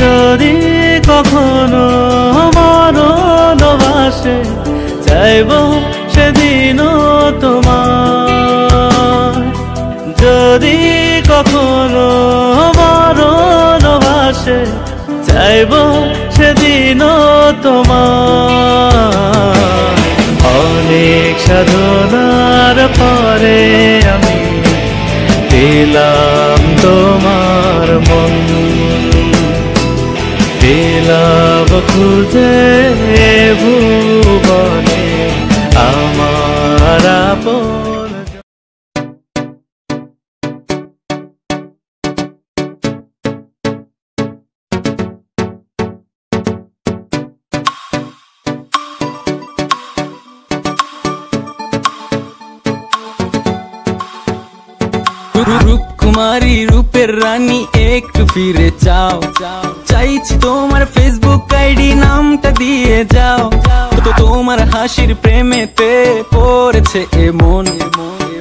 যদি কখনো মরণ বাসে চাইব সেদিনও তোমার। যদি কখনো মরণ বাসে চাইব সেদিনও তোমার। অনেক সাধনার পরে আমি পেলাম তোমার মন, পেলাম খুঁজে ভুবনে আমার আপন। রূপকুমারী রূপের রানী একটু ফিরে চাও, চাইছি তোমার ফেসবুক আইডি নামটা দিয়ে যাও। তো তোমার হাসির প্রেমেতে পড়েছে এমন,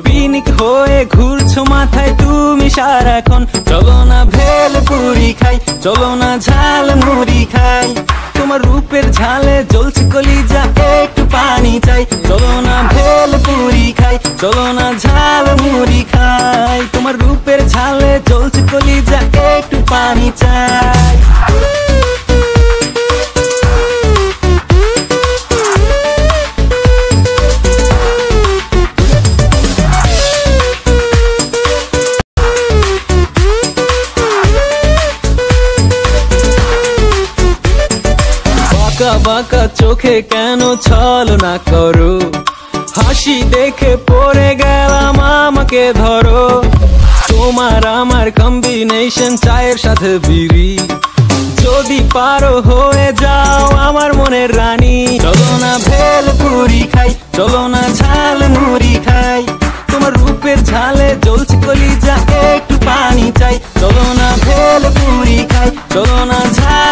বিনিক হয়ে ঘুরছো মাথায় তুমি সারাক্ষণ। চলো না ভেলপুরি খাই, চলো না ঝাল মুড়ি খাই, তোমার রূপের ঝালে জ্বলছে কলিজা একটু পানি চাই। চলো না ভেলপুরি খাই, চলো না ঝাল মুড়ি খাই, তোমার রূপের ঝালে জ্বলছে কলিজা একটু পানি চাই। বাঁকা বাঁকা চোখে কেন ছলনা করো, হাসি দেখে পড়ে গেলাম আমাকে ধরো। তোমার আমার কম্বিনেশন চায়ের সাথে বিড়ি, যদি পারো হয়ে যাও আমার মনের রানী। চলো না ভেলপুরি খাই, চলো না ঝাল মুড়ি খাই, তোমার রূপের ঝালে জ্বলছে কলিজা একটু পানি চাই। চলো না ভেলপুরি খাই, চলো না ঝাল